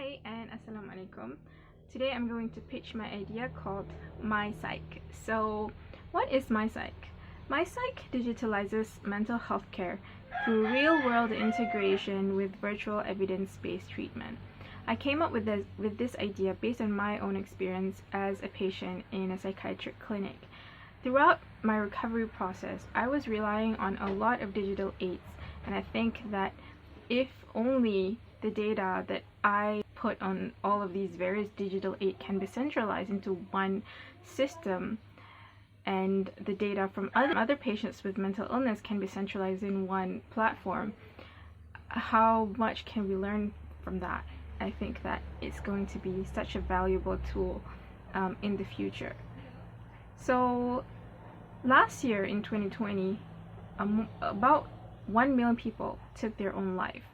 Hi and Assalamu alaikum. Today I'm going to pitch my idea called My Psych. So, what is My Psych? My Psych digitalizes mental health care through real-world integration with virtual evidence-based treatment. I came up with this idea based on my own experience as a patient in a psychiatric clinic. Throughout my recovery process, I was relying on a lot of digital aids, and I think that if only the data that I put on all of these various digital aids can be centralized into one system, and the data from other patients with mental illness can be centralized in one platform, how much can we learn from that? I think that it's going to be such a valuable tool in the future. So last year in 2020, about 1 million people took their own life.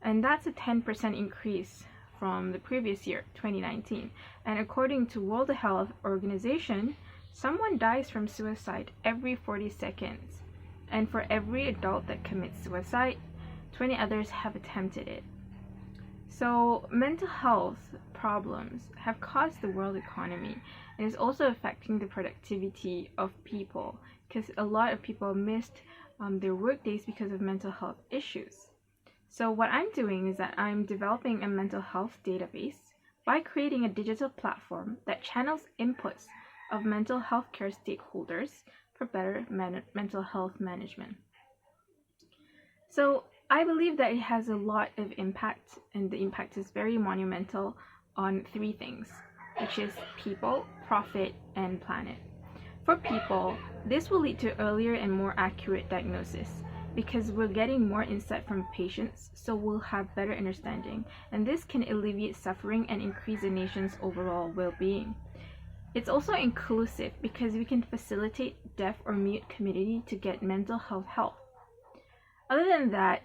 And that's a 10% increase from the previous year, 2019. And according to World Health Organization, someone dies from suicide every 40 seconds. And for every adult that commits suicide, 20 others have attempted it. So mental health problems have caused the world economy, and is also affecting the productivity of people, because a lot of people missed their work days because of mental health issues. So what I'm doing is that I'm developing a mental health database by creating a digital platform that channels inputs of mental health care stakeholders for better mental health management. So I believe that it has a lot of impact, and the impact is very monumental on three things, which is people, profit, and planet. For people, this will lead to earlier and more accurate diagnosis, because we're getting more insight from patients, so we'll have better understanding, and this can alleviate suffering and increase the nation's overall well-being. It's also inclusive because we can facilitate deaf or mute community to get mental health help. Other than that,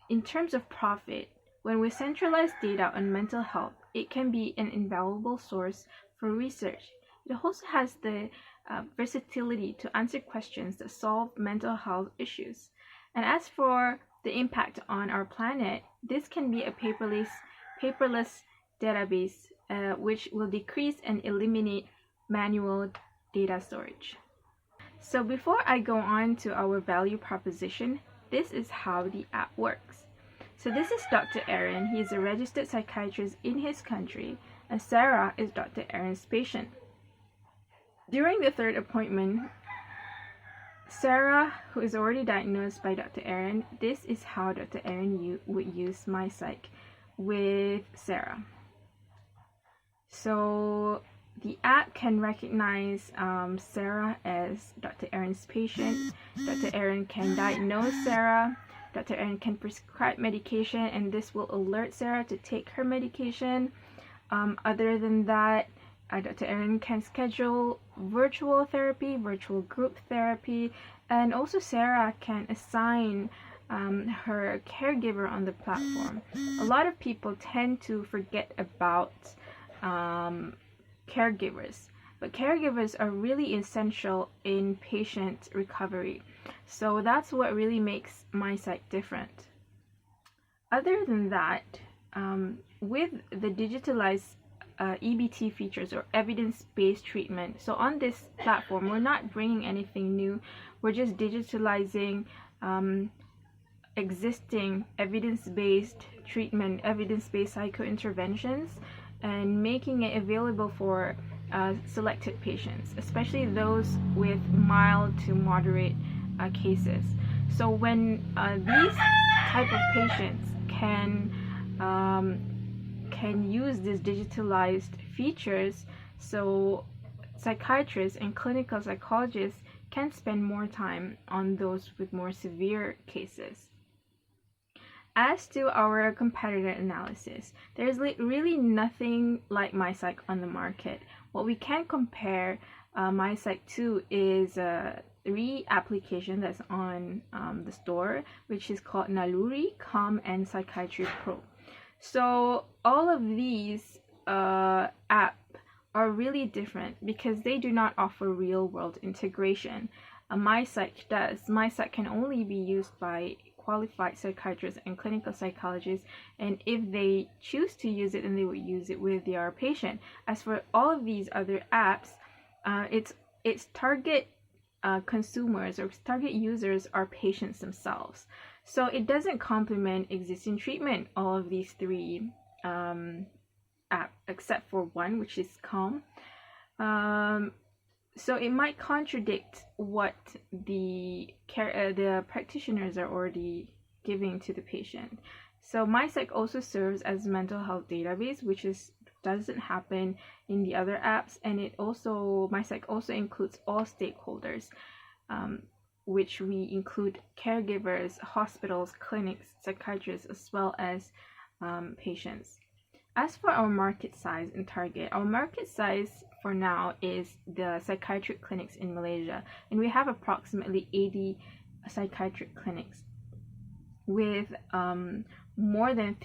in terms of profit, when we centralize data on mental health, it can be an invaluable source for research. It also has the versatility to answer questions that solve mental health issues. And as for the impact on our planet, this can be a paperless database which will decrease and eliminate manual data storage. So before I go on to our value proposition, this is how the app works. So this is Dr. Aaron. He is a registered psychiatrist in his country, and Sarah is Dr. Aaron's patient. During the third appointment, Sarah, who is already diagnosed by Dr. Aaron, this is how Dr. Aaron would use My Psych with Sarah. So the app can recognize Sarah as Dr. Aaron's patient. Dr. Aaron can diagnose Sarah. Dr. Aaron can prescribe medication, and this will alert Sarah to take her medication. Other than that, Dr. Aaron can schedule virtual therapy, virtual group therapy, and also Sarah can assign her caregiver on the platform. A lot of people tend to forget about caregivers, but caregivers are really essential in patient recovery. So that's what really makes My Psych different. Other than that, with the digitalized EBT features, or evidence-based treatment, so on this platform we're not bringing anything new, we're just digitalizing existing evidence-based treatment, evidence-based psychointerventions, and making it available for selected patients, especially those with mild to moderate cases. So when these type of patients can use these digitalized features, so psychiatrists and clinical psychologists can spend more time on those with more severe cases. As to our competitor analysis, there's really nothing like My Psych on the market. What we can compare My Psych to is a application that's on the store, which is called Naluri, Calm, and Psychiatry Pro. So all of these apps are really different because they do not offer real-world integration. My Psych does. My Psych can only be used by qualified psychiatrists and clinical psychologists, and if they choose to use it, then they would use it with their patient. As for all of these other apps, its target consumers or target users are patients themselves. So it doesn't complement existing treatment, all of these three apps, except for one, which is Calm. So it might contradict what the practitioners are already giving to the patient. So MyPsych also serves as a mental health database, which doesn't happen in the other apps, and MyPsych also includes all stakeholders, which we include caregivers, hospitals, clinics, psychiatrists, as well as patients. As for our market size and target, our market size for now is the psychiatric clinics in Malaysia, and we have approximately 80 psychiatric clinics with more than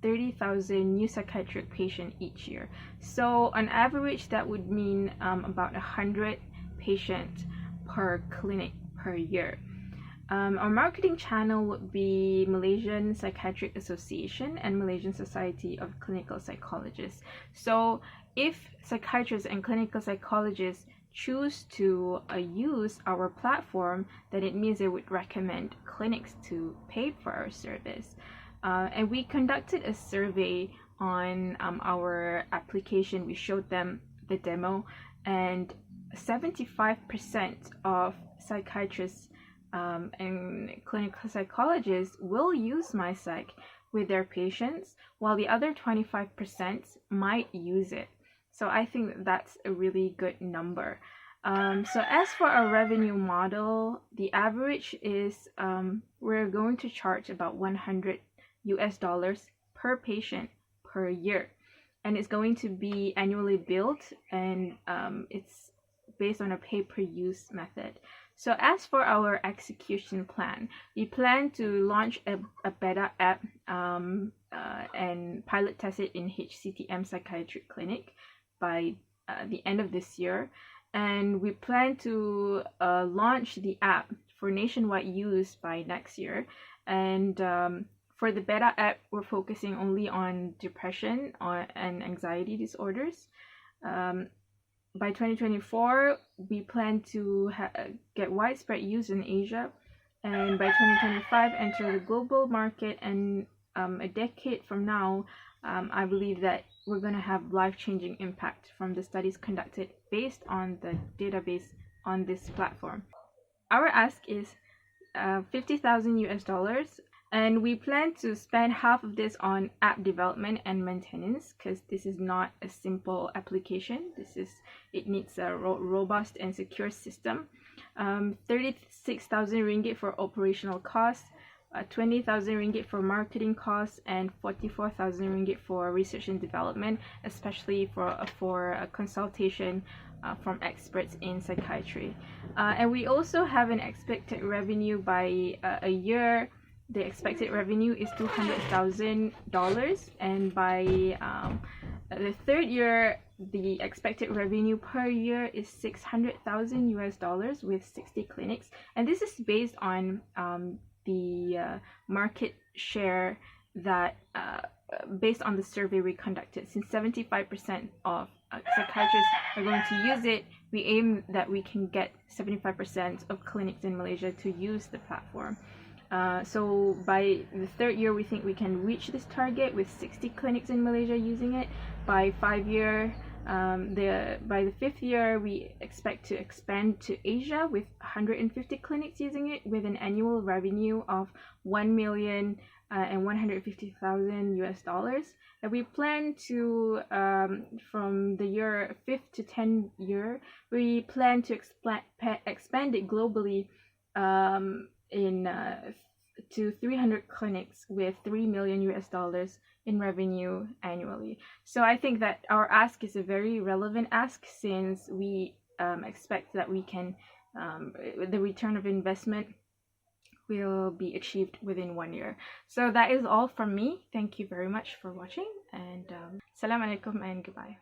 30,000 new psychiatric patients each year. So on average, that would mean about 100 patients per clinic per year. Our marketing channel would be Malaysian Psychiatric Association and Malaysian Society of Clinical Psychologists. So if psychiatrists and clinical psychologists choose to use our platform, then it means they would recommend clinics to pay for our service. And we conducted a survey on our application. We showed them the demo, and 75% of psychiatrists and clinical psychologists will use MyPsych with their patients, while the other 25% might use it. So I think that's a really good number. So as for our revenue model, the average is we're going to charge about $100 per patient per year, and it's going to be annually billed, and it's based on a pay-per-use method. So as for our execution plan, we plan to launch a beta app and pilot test it in HCTM Psychiatric Clinic by the end of this year. And we plan to launch the app for nationwide use by next year. And for the beta app, we're focusing only on depression and anxiety disorders. By 2024, we plan to get widespread use in Asia, and by 2025, enter the global market. And a decade from now, I believe that we're going to have life-changing impact from the studies conducted based on the database on this platform. Our ask is $50,000, and we plan to spend half of this on app development and maintenance, because this is not a simple application. It needs a robust and secure system. 36,000 ringgit for operational costs, 20,000 ringgit for marketing costs, and 44,000 ringgit for research and development, especially for a consultation from experts in psychiatry. And we also have an expected revenue by a year. The expected revenue is $200,000, and by the third year, the expected revenue per year is $600,000 with 60 clinics. And this is based on the market share that based on the survey we conducted. Since 75% of psychiatrists are going to use it, we aim that we can get 75% of clinics in Malaysia to use the platform. So by the third year, we think we can reach this target with 60 clinics in Malaysia using it. By by the fifth year, we expect to expand to Asia with 150 clinics using it, with an annual revenue of $1,150,000. And we plan to, from the year 5th to 10th year, we plan to expand it globally to 300 clinics with $3 million in revenue annually. So I think that our ask is a very relevant ask, since we expect that we can the return of investment will be achieved within 1 year. So that is all from me. Thank you very much for watching, and Assalamualaikum and goodbye.